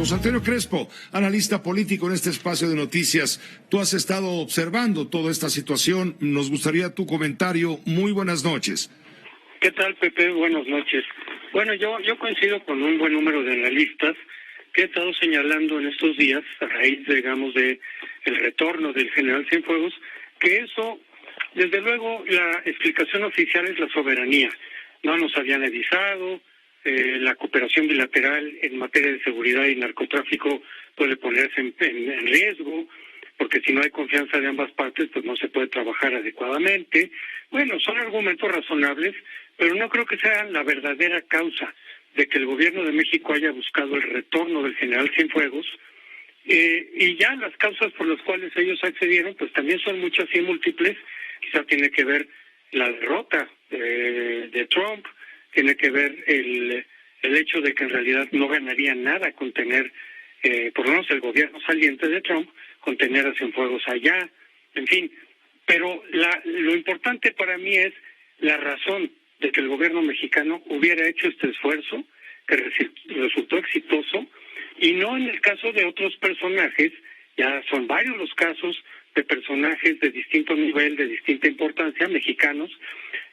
José Antonio Crespo, analista político en este espacio de noticias. Tú has estado observando toda esta situación. Nos gustaría tu comentario. Muy buenas noches. ¿Qué tal, Pepe? Buenas noches. Bueno, yo coincido con un buen número de analistas que he estado señalando en estos días, a raíz, digamos, de el retorno del general Cienfuegos, que eso, desde luego, la explicación oficial es la soberanía. No nos habían avisado, la cooperación bilateral en materia de seguridad y narcotráfico puede ponerse en riesgo, porque si no hay confianza de ambas partes, pues no se puede trabajar adecuadamente. Bueno, son argumentos razonables, pero no creo que sean la verdadera causa de que el gobierno de México haya buscado el retorno del general Cienfuegos, y ya las causas por las cuales ellos accedieron, pues también son muchas y múltiples. Quizá tiene que ver la derrota de Trump, tiene que ver el hecho de que en realidad no ganaría nada con tener, por lo menos el gobierno saliente de Trump, con tener a Cienfuegos allá, en fin. Pero lo importante para mí es la razón de que el gobierno mexicano hubiera hecho este esfuerzo, que resultó exitoso, y no en el caso de otros personajes. Ya son varios los casos de personajes de distinto nivel, de distinta importancia, mexicanos,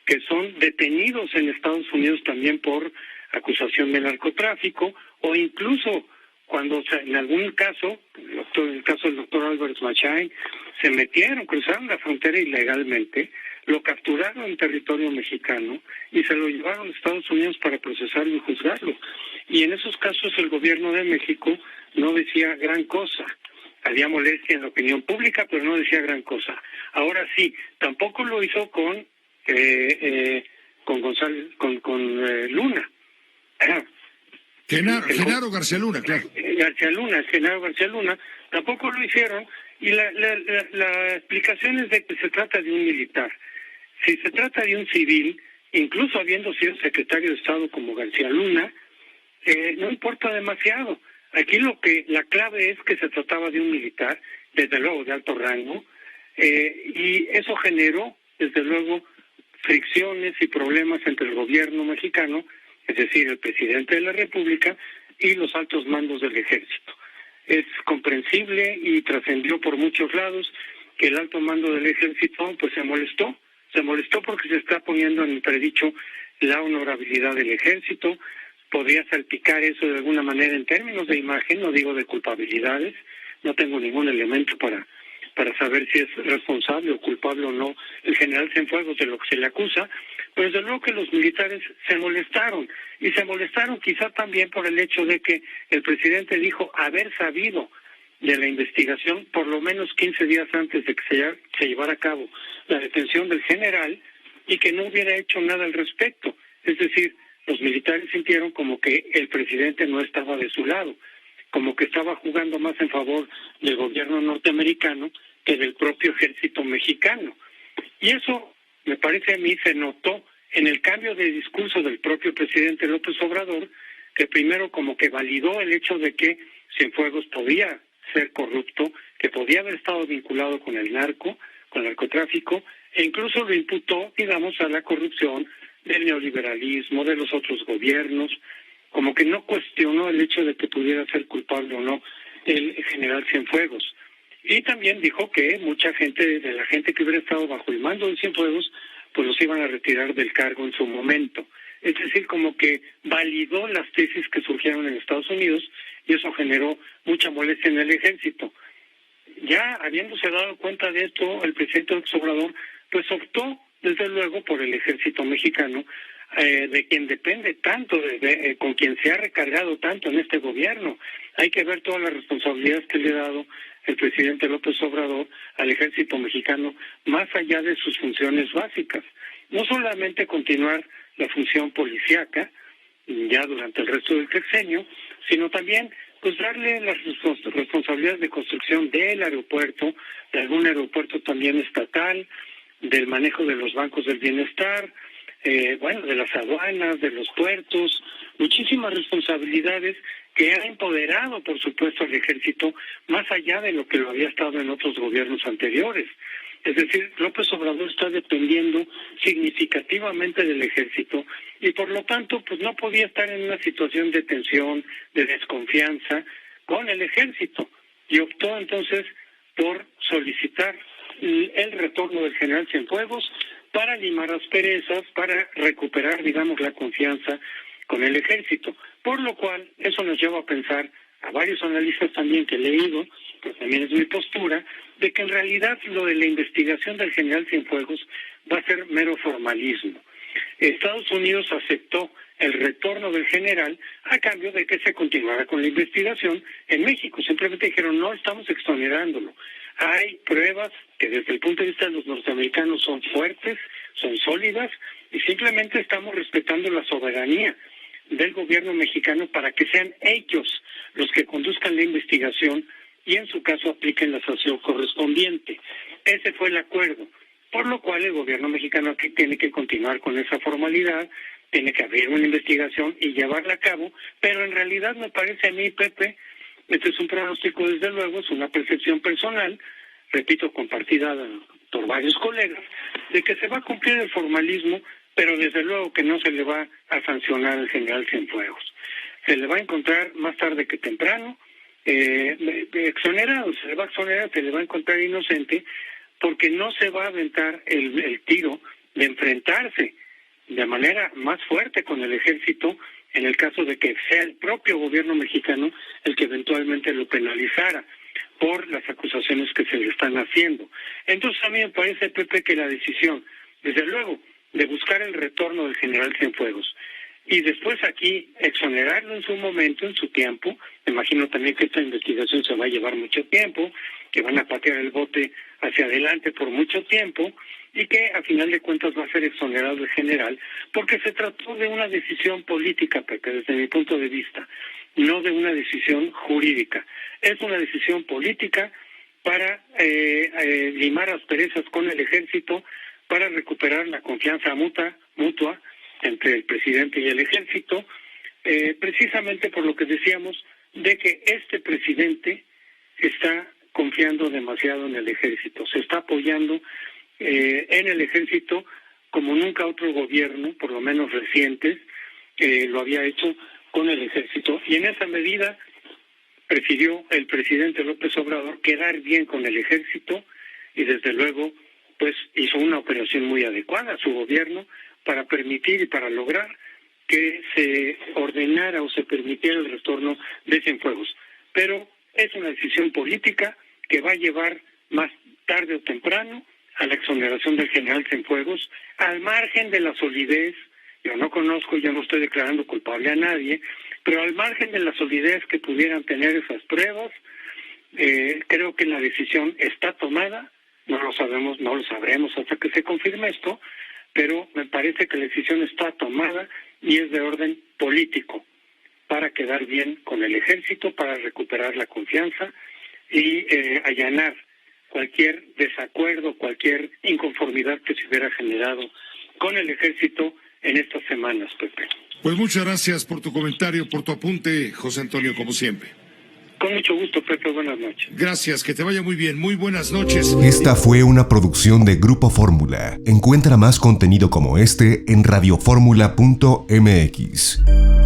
que son detenidos en Estados Unidos también por acusación de narcotráfico, o incluso cuando en algún caso, el caso del doctor Albert Machain, se metieron, cruzaron la frontera ilegalmente, lo capturaron en territorio mexicano y se lo llevaron a Estados Unidos para procesarlo y juzgarlo. Y en esos casos el gobierno de México no decía gran cosa. Había molestia en la opinión pública, pero no decía gran cosa. Ahora sí, tampoco lo hizo con Luna. Genaro García Luna, claro. Genaro García Luna, tampoco lo hicieron, y la explicación es de que se trata de un militar. Si se trata de un civil, incluso habiendo sido secretario de Estado como García Luna, no importa demasiado. Aquí la clave es que se trataba de un militar, desde luego de alto rango, y eso generó, desde luego, fricciones y problemas entre el gobierno mexicano, es decir, el presidente de la República, y los altos mandos del ejército. Es comprensible y trascendió por muchos lados que el alto mando del ejército pues se molestó porque se está poniendo en entredicho la honorabilidad del ejército. Podría salpicar eso de alguna manera en términos de imagen, no digo de culpabilidades. No tengo ningún elemento para saber si es responsable o culpable o no el general Cienfuegos de lo que se le acusa, pero desde luego que los militares se molestaron, y se molestaron quizá también por el hecho de que el presidente dijo haber sabido de la investigación por lo menos 15 días antes de que se llevara a cabo la detención del general, y que no hubiera hecho nada al respecto. Es decir, los militares sintieron como que el presidente no estaba de su lado, como que estaba jugando más en favor del gobierno norteamericano que del propio ejército mexicano. Y eso, me parece a mí, se notó en el cambio de discurso del propio presidente López Obrador, que primero como que validó el hecho de que Cienfuegos podía ser corrupto, que podía haber estado vinculado con el narcotráfico, e incluso lo imputó, digamos, a la corrupción del neoliberalismo, de los otros gobiernos, como que no cuestionó el hecho de que pudiera ser culpable o no el general Cienfuegos. Y también dijo que mucha gente, de la gente que hubiera estado bajo el mando de Cienfuegos, pues los iban a retirar del cargo en su momento. Es decir, como que validó las tesis que surgieron en Estados Unidos, y eso generó mucha molestia en el ejército. Ya habiéndose dado cuenta de esto, el presidente López Obrador pues optó desde luego por el ejército mexicano, de quien depende tanto, con quien se ha recargado tanto en este gobierno. Hay que ver todas las responsabilidades que le ha dado el presidente López Obrador al ejército mexicano, más allá de sus funciones básicas. No solamente continuar la función policíaca ya durante el resto del sexenio, sino también pues darle las responsabilidades de construcción del aeropuerto, de algún aeropuerto también estatal, del manejo de los bancos del bienestar, de las aduanas, de los puertos, muchísimas responsabilidades que ha empoderado, por supuesto, al ejército, más allá de lo que lo había estado en otros gobiernos anteriores. Es decir, López Obrador está dependiendo significativamente del ejército, y por lo tanto, pues no podía estar en una situación de tensión, de desconfianza, con el ejército y optó entonces por solicitar el retorno del general Cienfuegos para limar asperezas, para recuperar, digamos, la confianza con el ejército. Por lo cual, eso nos lleva a pensar, a varios analistas también que he leído, pues también es mi postura, de que en realidad lo de la investigación del general Cienfuegos va a ser mero formalismo. Estados Unidos aceptó el retorno del general a cambio de que se continuara con la investigación en México. Simplemente dijeron, no estamos exonerándolo. Hay pruebas que desde el punto de vista de los norteamericanos son fuertes, son sólidas, y simplemente estamos respetando la soberanía del gobierno mexicano para que sean ellos los que conduzcan la investigación y en su caso apliquen la sanción correspondiente. Ese fue el acuerdo, por lo cual el gobierno mexicano aquí tiene que continuar con esa formalidad, tiene que abrir una investigación y llevarla a cabo, pero en realidad me parece a mí, Pepe, este es un pronóstico desde luego, es una percepción personal, repito, compartida por varios colegas, de que se va a cumplir el formalismo, pero desde luego que no se le va a sancionar al general Cienfuegos. Se le va a encontrar más tarde que temprano, exonerado, se le va a exonerar, se le va a encontrar inocente, porque no se va a aventar el tiro de enfrentarse de manera más fuerte con el ejército en el caso de que sea el propio gobierno mexicano el que eventualmente lo penalizara por las acusaciones que se le están haciendo. Entonces a mí me parece, Pepe, que la decisión, desde luego, de buscar el retorno del general Cienfuegos y después aquí exonerarlo en su momento, en su tiempo, me imagino también que esta investigación se va a llevar mucho tiempo, que van a patear el bote hacia adelante por mucho tiempo y que a final de cuentas va a ser exonerado el general, porque se trató de una decisión política, Pepe, desde mi punto de vista, no de una decisión jurídica. Es una decisión política para limar asperezas con el ejército, para recuperar la confianza mutua entre el presidente y el ejército, precisamente por lo que decíamos de que este presidente está confiando demasiado en el ejército, se está apoyando en el ejército como nunca otro gobierno, por lo menos recientes, lo había hecho con el ejército, y en esa medida prefirió el presidente López Obrador quedar bien con el ejército y desde luego pues hizo una operación muy adecuada a su gobierno para permitir y para lograr que se ordenara o se permitiera el retorno de Cienfuegos. Pero es una decisión política que va a llevar más tarde o temprano a la exoneración del general Cienfuegos, al margen de la solidez, yo no conozco, yo no estoy declarando culpable a nadie, pero al margen de la solidez que pudieran tener esas pruebas, creo que la decisión está tomada, no lo sabemos, no lo sabremos hasta que se confirme esto, pero me parece que la decisión está tomada y es de orden político, para quedar bien con el ejército, para recuperar la confianza y allanar cualquier desacuerdo, cualquier inconformidad que se hubiera generado con el ejército en estas semanas, Pepe. Pues muchas gracias por tu comentario, por tu apunte, José Antonio, como siempre. Con mucho gusto, Pepe, buenas noches. Gracias, que te vaya muy bien, muy buenas noches. Esta fue una producción de Grupo Fórmula. Encuentra más contenido como este en radioformula.mx.